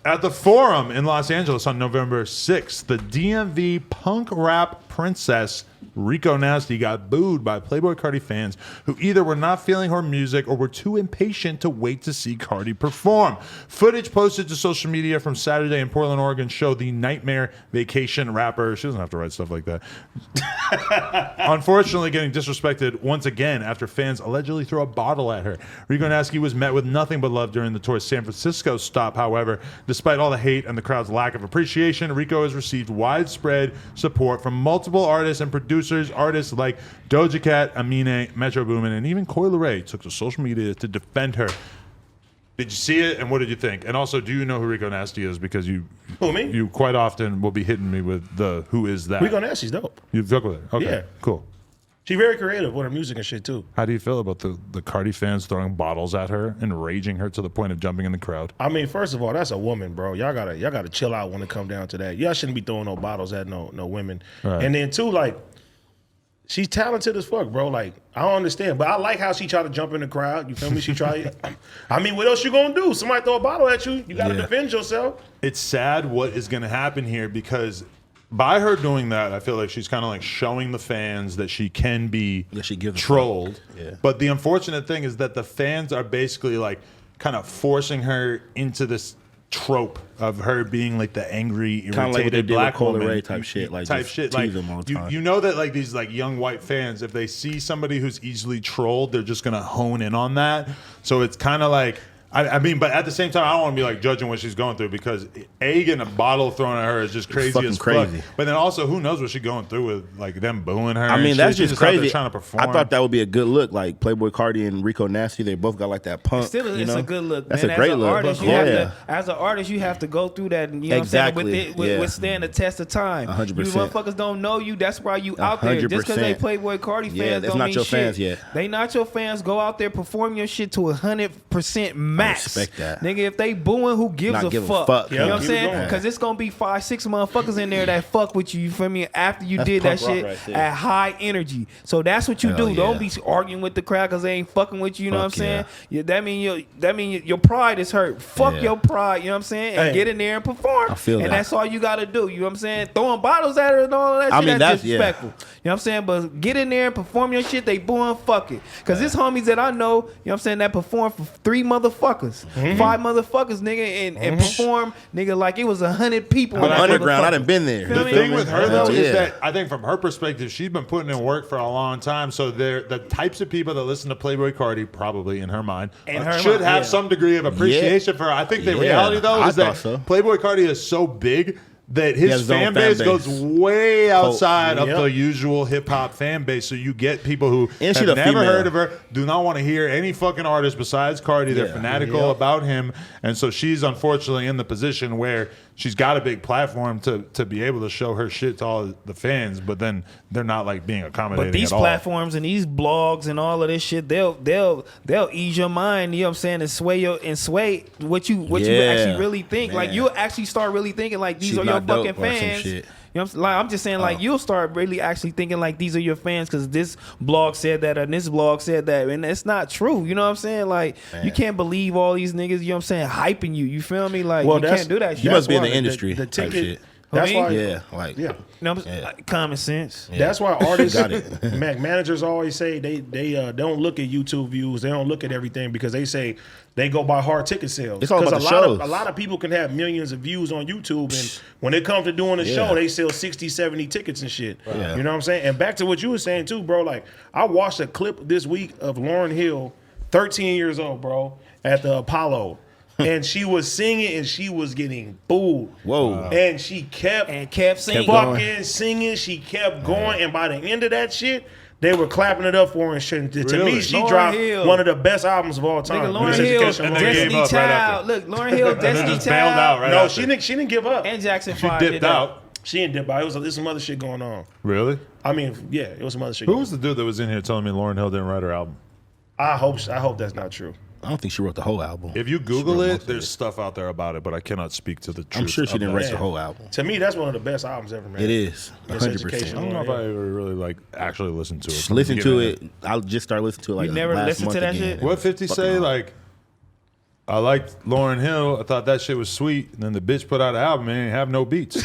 At the Forum in Los Angeles on November 6th, the DMV punk rap princess Rico Nasty got booed by Playboi Carti fans who either were not feeling her music or were too impatient to wait to see Carti perform. Footage posted to social media from Saturday in Portland, Oregon show the Nightmare Vacation rapper, she doesn't have to write stuff like that, unfortunately getting disrespected once again after fans allegedly threw a bottle at her. Rico Nasty was met with nothing but love during the tour's San Francisco stop. However, despite all the hate and the crowd's lack of appreciation, Rico has received widespread support from multiple artists and producers. Artists like Doja Cat, Amine, Metro Boomin, and even Coi Leray took to social media to defend her. Did you see it, and what did you think? And also, do you know who Rico Nasty is? Because you quite often will be hitting me with the who is that. Rico Nasty's dope. You fuck with it? Okay, yeah, cool. She's very creative with her music and shit too. How do you feel about the Carti fans throwing bottles at her and raging her to the point of jumping in the crowd? I mean, first of all, that's a woman, bro. Y'all gotta chill out when it come down to that. Y'all shouldn't be throwing no bottles at no women. Right. And then two, like, she's talented as fuck, bro. Like, I don't understand, but I like how she tried to jump in the crowd. You feel me? She tried. I mean, what else you gonna do? Somebody throw a bottle at you, you gotta defend yourself. It's sad what is gonna happen here because by her doing that, I feel like she's kind of like showing the fans that she can be trolled. Yeah. But the unfortunate thing is that the fans are basically like kind of forcing her into this trope of her being like the angry, irritated black woman type shit. Like you know that like these like young white fans, if they see somebody who's easily trolled, they're just gonna hone in on that. So it's kind of like. I mean, but at the same time, I don't want to be like judging what she's going through because getting a bottle thrown at her is just crazy as fuck. But then also, who knows what she's going through with like them booing her? I mean, that's just crazy. Trying to perform. I thought that would be a good look. Like Playboi Carti and Rico Nasty, they both got like that punk. It's a good look. That's a great look. As an artist, you have to go through that. And, you know exactly. What I'm saying? Withstand the test of time. 100%. You motherfuckers don't know you. That's why you out there. Just because they Playboi Carti fans don't mean shit. Fans yet. They not your fans. Go out there, perform your shit to 100% max. I respect that. Nigga, if they booing, who gives a fuck? You know what I'm saying? Because it's gonna be 5-6 motherfuckers in there that fuck with you feel me? After you did that shit at high energy. So that's what you do. Yeah. Don't be arguing with the crowd because they ain't fucking with you. You know what I'm saying? That mean your pride is hurt. Fuck your pride. You know what I'm saying? And get in there and perform. That's all you gotta do. You know what I'm saying? Throwing bottles at her and all that shit. That's disrespectful. You know what I'm saying? But get in there and perform your shit. They booing. Fuck it. Because there's homies that I know. You know what I'm saying? That perform for 3 motherfuckers, 5 motherfuckers, nigga, and perform, nigga, like it was 100 people. But underground, I done been there. The thing with her though is that I think from her perspective, she's been putting in work for a long time. So they're the types of people that listen to Playboi Carti, probably in her mind, should have some degree of appreciation for her. I think the reality though is that Playboi Carti is so big that his fan base goes way outside of the usual hip hop fan base. So you get people who have never heard of her, do not want to hear any fucking artist besides Carti. They're fanatical about him. And so she's unfortunately in the position where she's got a big platform to be able to show her shit to all the fans, but then they're not like being accommodating. But these platforms and these blogs and all of this shit, they'll ease your mind, you know what I'm saying, and sway what you actually really think. Man. Like you'll actually start really thinking like these are your fucking fans. You know what I'm saying? Like, I'm just saying, like, you'll start really actually thinking like these are your fans because this blog said that and this blog said that, and it's not true. You know what I'm saying? Like, you can't believe all these niggas, you know what I'm saying, hyping you. You feel me? Like, you can't do that shit. You must be in the industry. The ticket. That's why, you know, common sense. Yeah. That's why artists, managers always say they don't look at YouTube views. They don't look at everything because they say they go by hard ticket sales. It's all about the shows. A lot of people can have millions of views on YouTube, and when it comes to doing a show, they sell 60, 70 tickets and shit. Yeah. You know what I'm saying? And back to what you were saying too, bro. Like I watched a clip this week of Lauryn Hill, 13 years old, bro, at the Apollo. And she was singing and she was getting booed. Whoa. And she kept singing. Fucking singing. She kept going. And by the end of that shit, they were clapping it up for her and shit. To me, she dropped one of the best albums of all time. Lauryn Hill, Destiny Child. Look, Lauryn Hill, Destiny Child. No, she didn't give up. And Jackson 5 She dipped out. She didn't dip out. There's some other shit going on. Really? I mean, yeah, it was some other shit. Who was the dude that was in here telling me Lauryn Hill didn't write her album? I hope that's not true. I don't think she wrote the whole album. If you Google it, there's stuff out there about it, but I cannot speak to the truth. I'm sure she didn't write the whole album. To me, that's one of the best albums ever made. It is, 100%. I don't know if I ever really like actually listened to it. Listen to it. I'll just start listening to it like you never last listened month to that again. shit? What 50 say? Like I liked Lauryn Hill. I thought that shit was sweet. And then the bitch put out an album and didn't have no beats.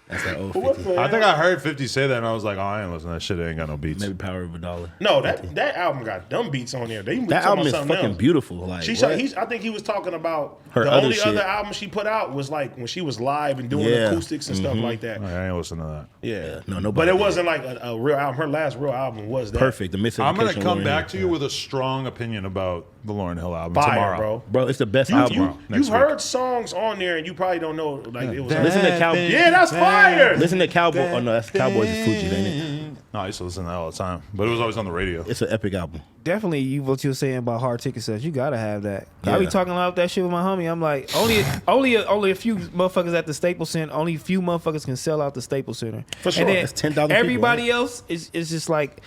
That's that old 50. I think I heard 50 say that, and I was like, oh, I ain't listening to that shit. It ain't got no beats. Maybe Power of a Dollar. No, that album got dumb beats on there. That album is fucking else. Beautiful. Like, I think he was talking about her the only shit. other album she put out was like when she was live and doing acoustics and stuff like that. I ain't listening to that. Yeah. No, nobody. But it wasn't like a real album. Her last real album was that. Perfect. The Miseducation. I'm going to come back to you with a strong opinion about the Lauryn Hill album Fire, tomorrow. Bro, it's the best album. You've heard songs on there and you probably don't know. Like it was. Listen to Cowboys. Yeah, that's fire. Listen to Cowboys. Oh no, that's Cowboys is Fugees, ain't it? No, I used to listen to that all the time, but it was always on the radio. It's an epic album. Definitely, what you're saying about hard ticket sales, you gotta have that. Yeah. I be talking about that shit with my homie. I'm like, only a few motherfuckers at the Staples Center. Only a few motherfuckers can sell out the Staples Center. For sure, and then that's 10,000. Everybody people, right? else is just like.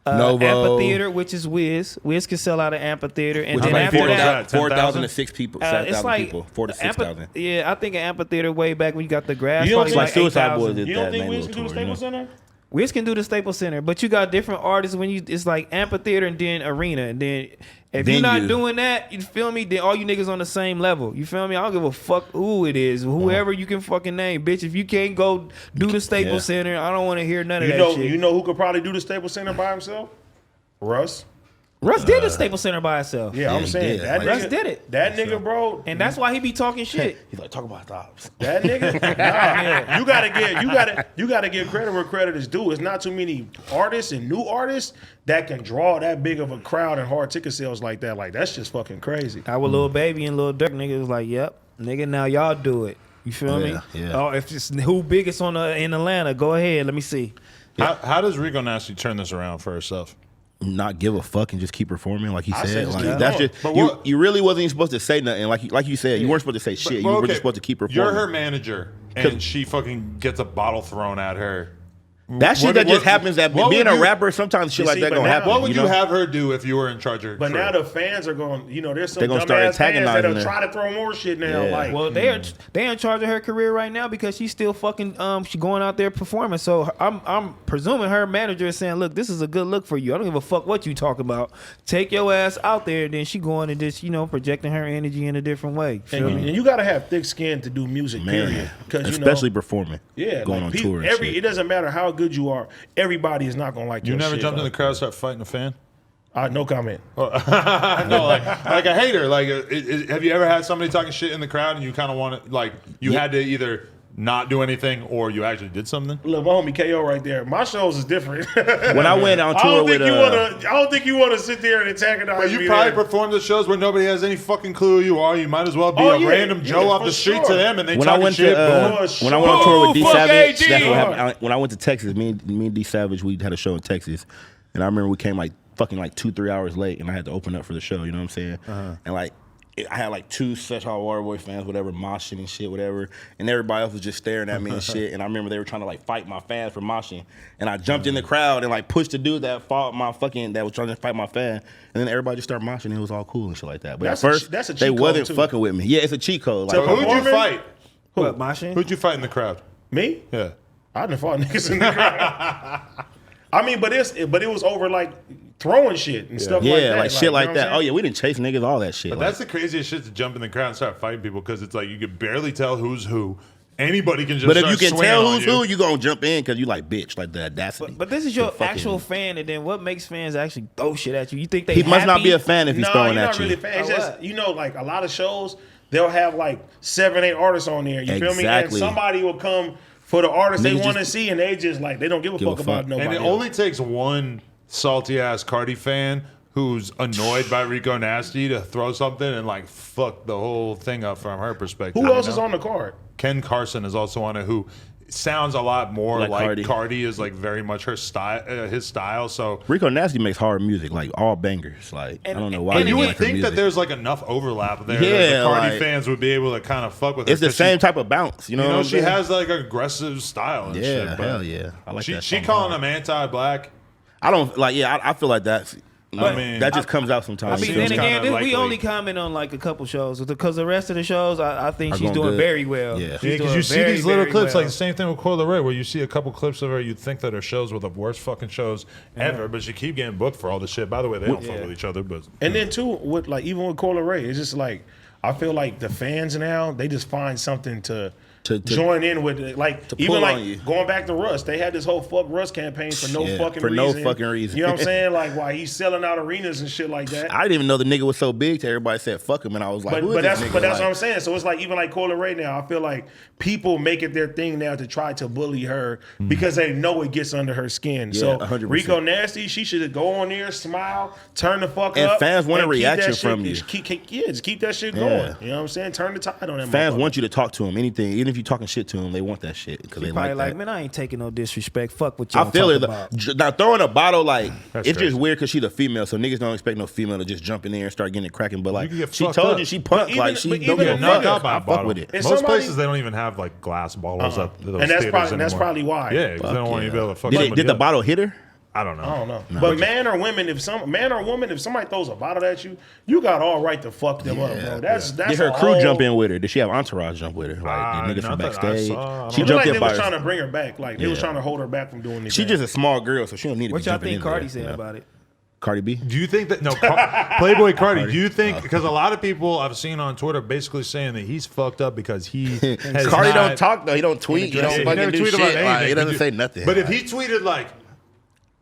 Novo. Amphitheater, which is Wiz. Wiz can sell out an amphitheater, and then after that, 4,000 to 6 people. It's like people, 4 to 6,000. Yeah, I think an amphitheater way back when you got the grass. You don't think like Suicide Boys did you that? don't think Wiz can do the Staples Center? Wiz can do the Staples Center, but you got different artists when it's like amphitheater and then arena, and then if you're not doing that, you feel me? Then all you niggas on the same level. You feel me? I don't give a fuck who it is, whoever you can fucking name, bitch. If you can't go do the Staples Center, I don't want to hear none of that shit. You know who could probably do the Staples Center by himself? Russ did the Staples Center by himself. Yeah, I'm saying that Russ did it. That nigga, bro, and that's why he be talking shit. He's like, talk about stops. That nigga, you gotta give credit where credit is due. It's not too many artists and new artists that can draw that big of a crowd and hard ticket sales like that. Like that's just fucking crazy. I was Lil Baby and Lil Durk. Nigga was like, yep, nigga, now y'all do it. You feel me? Yeah. Oh, if it's who biggest in Atlanta, go ahead. Let me see. How does Rico Nasty turn this around for herself? Not give a fuck and just keep performing like he said. Like, keep that's going. just you really wasn't even supposed to say nothing. Like you said, you weren't supposed to say shit. You were just supposed to keep performing. You're her manager, and she fucking gets a bottle thrown at her. That shit that just happens. That being a rapper, sometimes shit like that gonna happen. What would you have her do if you were in charge of her? But now the fans are going. There's some gonna start dumbass fans that'll her. try to throw more shit now. Yeah. Like, well, they in charge of her career right now because she's still fucking she going out there performing. So I'm presuming her manager is saying, look, this is a good look for you. I don't give a fuck what you talk about. Take your ass out there. And then she going and just projecting her energy in a different way. And you got to have thick skin to do music, period. Especially performing. Yeah, going on tour. It doesn't matter how good you are. Everybody is not gonna like your shit. You never jumped in the crowd and start fighting a fan? No comment. No, like a hater. Like, have you ever had somebody talking shit in the crowd and you kind of want to, like, you had to either not do anything or you actually did something? Look, my homie KO right there. My shows is different. When I went on tour with, I don't think you want to sit there and antagonize. But you probably performed the shows where nobody has any fucking clue who you are. You might as well be a random Joe off the street to them, and they talking shit. When I went on tour with D Savage, that's what happened. When I went to Texas, me and D Savage, we had a show in Texas, and I remember we came like 2-3 hours late, and I had to open up for the show. You know what I'm saying? And like, I had like 2 Such Hot Waterboy fans, whatever, moshing and shit, whatever, and everybody else was just staring at me and shit. And I remember they were trying to like fight my fans for moshing, and I jumped in the crowd and like pushed the dude that was trying to fight my fan, and then everybody just started moshing. And it was all cool and shit like that. But at first, they wasn't fucking with me. Yeah, it's a cheat code. Like, so who'd you fight? What, moshing? Who'd you fight in the crowd? Me? Yeah, I didn't fight niggas in the crowd. I mean, but it was over like throwing shit and stuff like that. Yeah, like shit like that. Oh yeah, we didn't chase niggas, all that shit. But that's the craziest shit, to jump in the crowd and start fighting people, because it's like you could barely tell who's who. Anybody can just. But if you can tell who's who, you gonna jump in because you like bitch, like the audacity. But this is your actual fan, and then what makes fans actually throw shit at you? You think he must not be a fan if he's throwing at you? No, you're not really a fan. It's just, like a lot of shows, they'll have like 7-8 artists on there. You feel me? And somebody will come for the artist they want to see, and they just like, they don't give a fuck about nobody. And it only takes one salty ass Carti fan who's annoyed by Rico Nasty to throw something and like fuck the whole thing up from her perspective. Who else is on the card? Ken Carson is also on it, who sounds a lot more like Carti is like very much her style, his style. So Rico Nasty makes hard music, like all bangers. Like, I don't know why. And you would think that there's like enough overlap there. Yeah, that the Carti fans would be able to kind of fuck with her. It's the same type of bounce, you know. She has like aggressive style. And shit, hell yeah, I like that. She calling them anti-black. I don't like. Yeah, I feel like that's I mean, that just comes out sometimes. I mean, then again, we only comment on like a couple shows because the rest of the shows, I think she's doing very well. Yeah, because you see these little clips, like the same thing with Coyle Ray, where you see a couple clips of her, you'd think that her shows were the worst fucking shows ever, but she keep getting booked for all this shit. By the way, they don't fuck with each other, but and then too, with like even with Coyle Ray, it's just like I feel like the fans now they just find something to join in with it. Like even like going back to Russ, they had this whole fuck Russ campaign for no fucking reason. No fucking reason. You know what I'm saying? Like why he's selling out arenas and shit like that. I didn't even know the nigga was so big till everybody said fuck him, and I was like, but that's what I'm saying. So it's like even like Coyle Ray now, I feel like people make it their thing now to try to bully her because they know it gets under her skin. Yeah, so 100%. Rico Nasty, she should go on there, smile, turn the fuck and up. And fans want a reaction from you. Just keep that shit going. You know what I'm saying? Turn the tide on them. Fans want you to talk to them, anything, even if you're talking shit to them, they want that shit because they probably like man, I ain't taking no disrespect. Fuck what y'all I feel it. about. Now throwing a bottle, like That's it's crazy. just weird because she's a female, so niggas don't expect no female to just jump in there and start getting it cracking. But like get she fucked told up. you, she punked like she don't even get a knocked nigga, out by by a fuck bottle. with it. Most places they don't even have like glass bottles at those and that's theaters probably why. Yeah, because they don't want you to be able to fuck Did somebody the up. bottle hit her? I don't know. No. But man or woman, if somebody throws a bottle at you, you got all right to fuck them up, bro. That's Did her crew jump in with her? Did she have entourage jump with her? Like the niggas from backstage? She jumped in they by was her. trying to bring her back. Like they was trying to hold her back from doing anything. She just a small girl, so she don't need to What be y'all jumping think in there, Cardi said about it? Cardi B? Do you think that Playboy Carti? Do you think because a lot of people I've seen on Twitter basically saying that he's fucked up because he has Cardi not, don't talk though. He don't tweet. He don't fucking do shit. Like, he doesn't say nothing. But if he tweeted like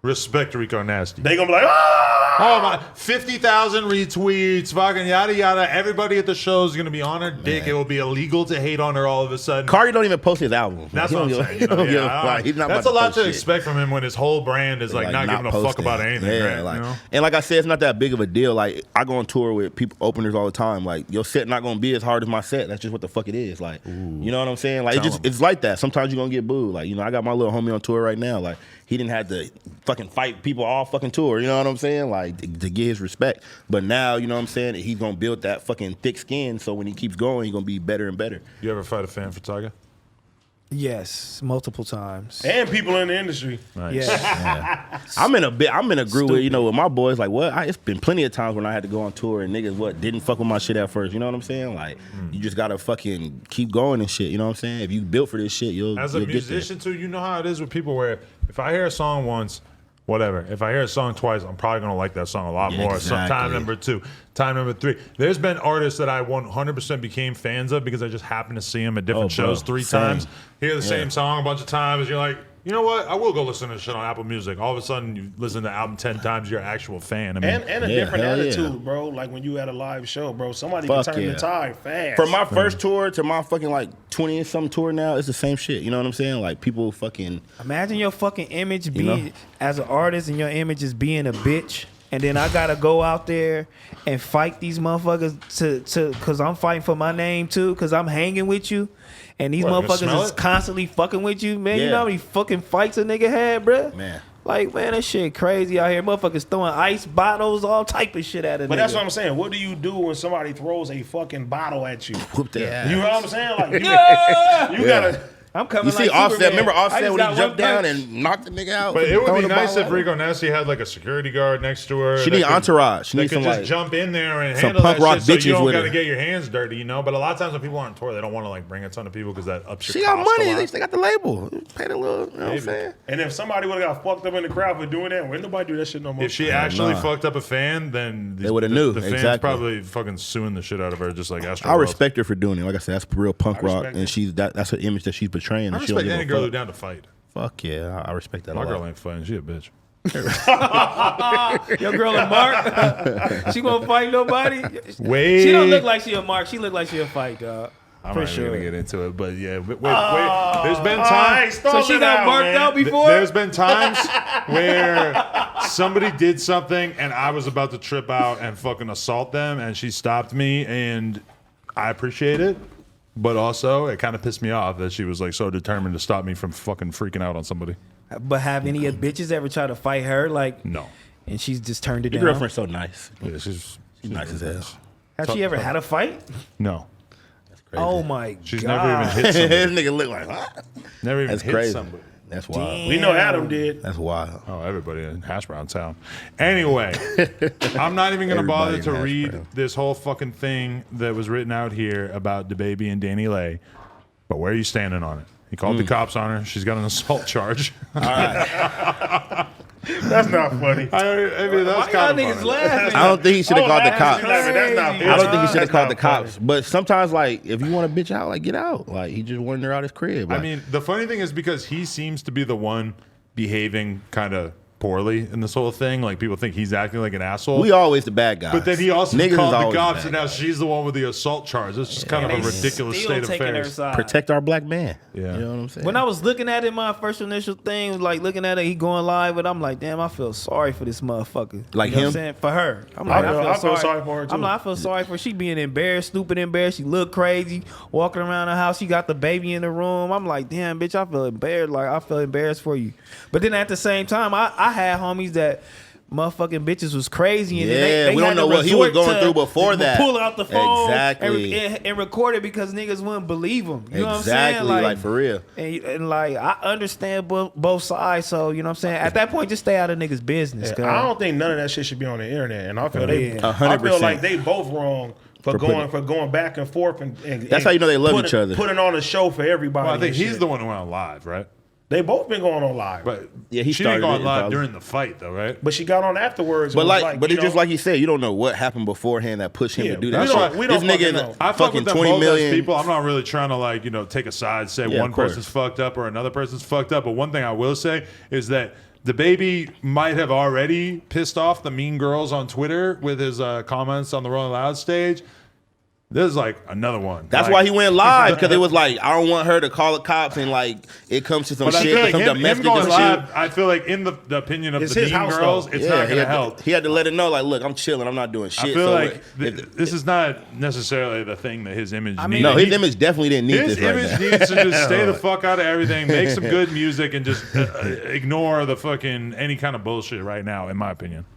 respect Rico Nasty, they gonna be like, ah! oh my, 50,000 retweets, fucking yada yada. Everybody at the show is gonna be on her dick. It will be illegal to hate on her all of a sudden. Cardi don't even post his album. That's what I'm saying. That's a lot to expect from him when his whole brand is like not giving a fuck about anything. Yeah, right? like, and like I said, it's not that big of a deal. Like I go on tour with people openers all the time. Like your set not gonna be as hard as my set. That's just what the fuck it is. Like you know what I'm saying? Like it's like that. Sometimes you're gonna get booed. Like I got my little homie on tour right now. Like he didn't have to fucking fight people all fucking tour. You know what I'm saying? Like to get his respect. But now you know what I'm saying. He's gonna build that fucking thick skin. So when he keeps going, he's gonna be better and better. You ever fight a fan for Tiger? Yes, multiple times. And people in the industry. Nice. Yeah. I'm in a group with with my boys. Like it's been plenty of times when I had to go on tour and niggas didn't fuck with my shit at first. You know what I'm saying? Like you just gotta fucking keep going and shit. You know what I'm saying? If you built for this shit, you'll As a musician too, you know how it is with people where if I hear a song once, whatever. If I hear a song twice, I'm probably gonna like that song a lot more. Exactly. Time number 2, time number 3. There's been artists that I 100% became fans of because I just happened to see them at different shows 3 times. Hear the same song a bunch of times. You're like, you know what? I will go listen to this shit on Apple Music. All of a sudden, you listen to the album 10 times. You're an actual fan. I mean, and a different attitude, bro. Like when you at a live show, bro. Somebody can turn the tide fast. From my first tour to my fucking 20 and something tour now, it's the same shit. You know what I'm saying? Like people fucking. Imagine your fucking image being as an artist, and your image is being a bitch. And then I gotta go out there and fight these motherfuckers cause I'm fighting for my name too, cause I'm hanging with you. And these motherfuckers is constantly fucking with you, man. You know how many fucking fights a nigga had, bruh? Man. Like, man, that shit crazy out here. Motherfuckers throwing ice bottles, all type of shit at it. But that's what I'm saying. What do you do when somebody throws a fucking bottle at you? Whoop that. You know what I'm saying? Like, you gotta. I'm coming. You see like Offset? Superman. Remember Offset when he jumped down punch. and knocked the nigga out? but it would Throwing be the nice ball if out? Rico Nasty had like a security guard next to her. She need entourage. She They need could some just jump in there and some handle punk that rock shit so you bitches don't with got to her. get your hands dirty, But a lot of times when people are on tour, they don't want to bring a ton of people because that ups your She got cost a money. lot. They got the label. Paid a little. You know what I'm saying? And if somebody would have got fucked up in the crowd for doing that, wouldn't nobody do that shit no more? If she actually fucked up a fan, then They would've knew, The fans exactly. probably fucking suing the shit out of her, just like Astro. I respect her for doing it. Like I said, that's real punk rock, respect and she's that's her image that she's portraying. I and she don't respect give any a girl fuck. who's down to fight. Fuck yeah, I respect that My a girl lot. ain't fighting. She a bitch. Your girl a mark. She gonna fight nobody. Wait. She don't look like she a mark. She look like she a fight, dog. I'm For not sure. even gonna get into it, but yeah. Wait. There's been times. So she got marked out before. There's been times where somebody did something and I was about to trip out and fucking assault them, and she stopped me, and I appreciate it. But also, it kind of pissed me off that she was like so determined to stop me from fucking freaking out on somebody. But have any of the bitches ever tried to fight her? Like, No. and she's just turned it Your down. girlfriend's so nice. Yeah, she's Nice as hell. Has she ever had a fight? No. Crazy. Oh my She's god! never even hit somebody. This nigga look like, huh? Never even That's hit crazy. somebody. That's wild. Damn. We know Adam did. That's wild. Oh, everybody in Hash Brown Town. Anyway, I'm not even going to bother to read this whole fucking thing that was written out here about DaBaby and Danny Lay. But where are you standing on it? He called the cops on her. She's got an assault charge. All right. That's not funny. I mean, that's kind of funny. Laughing? I don't think he should have called the cops. That's not I don't think he should have called the cops. But sometimes, like, if you want to bitch out, like, get out. Like, he just wanted her out his crib. Like, I mean, the funny thing is because he seems to be the one behaving kind of poorly in this whole thing. Like, people think he's acting like an asshole. we always the bad guys. But then he also Niggas called is the always cops, and bad now guys. she's the one with the assault charge. It's just kind of a ridiculous state of affairs. Protect our black man. Yeah. You know what I'm saying? When I was looking at it, my first initial thing was like looking at it, he going live, but I'm like, damn, I feel sorry for this motherfucker. Like you know him? what I'm saying? For her. I'm like, I feel sorry for her too. I'm like, I feel sorry for her. She being embarrassed, stupid embarrassed. She look crazy, walking around the house. She got the baby in the room. I'm like, damn, bitch, I feel embarrassed. Like, I feel embarrassed for you. But then at the same time, I had homies that motherfucking bitches was crazy, and then they we don't know what he was going through before that. Pull out the phone exactly and record it because niggas wouldn't believe him. You know what I'm exactly, saying? like for real. And like I understand both sides, so you know what I'm saying. At that point, just stay out of niggas' business. Yeah, I don't think none of that shit should be on the internet, and I feel I feel like they both wrong. For going back and forth and that's how you know they love each other. Putting on a show for everybody. Well, I think he's the one who went on live, right? They both been going on live, but yeah, she didn't go on live during the fight, though, right? But she got on afterwards. But it's just like you said, you don't know what happened beforehand that pushed him to do that. We don't this nigga know. I fucking fuck with 20 million people. I'm not really trying to take a side, say one person's fucked up or another person's fucked up. But one thing I will say is that DaBaby might have already pissed off the mean girls on Twitter with his comments on the Rolling Loud stage. This is like another one. That's why he went live, because it was like, I don't want her to call the cops and like it comes to some shit, some domestic shit. I feel like in the opinion of the mean girls, it's not going to help. He had to let it know, like, look, I'm chilling, I'm not doing shit. I feel like this is not necessarily the thing that his image needs. No, his image definitely didn't need this right now. His image needs to just stay the fuck out of everything, make some good music, and just ignore the fucking any kind of bullshit right now, in my opinion.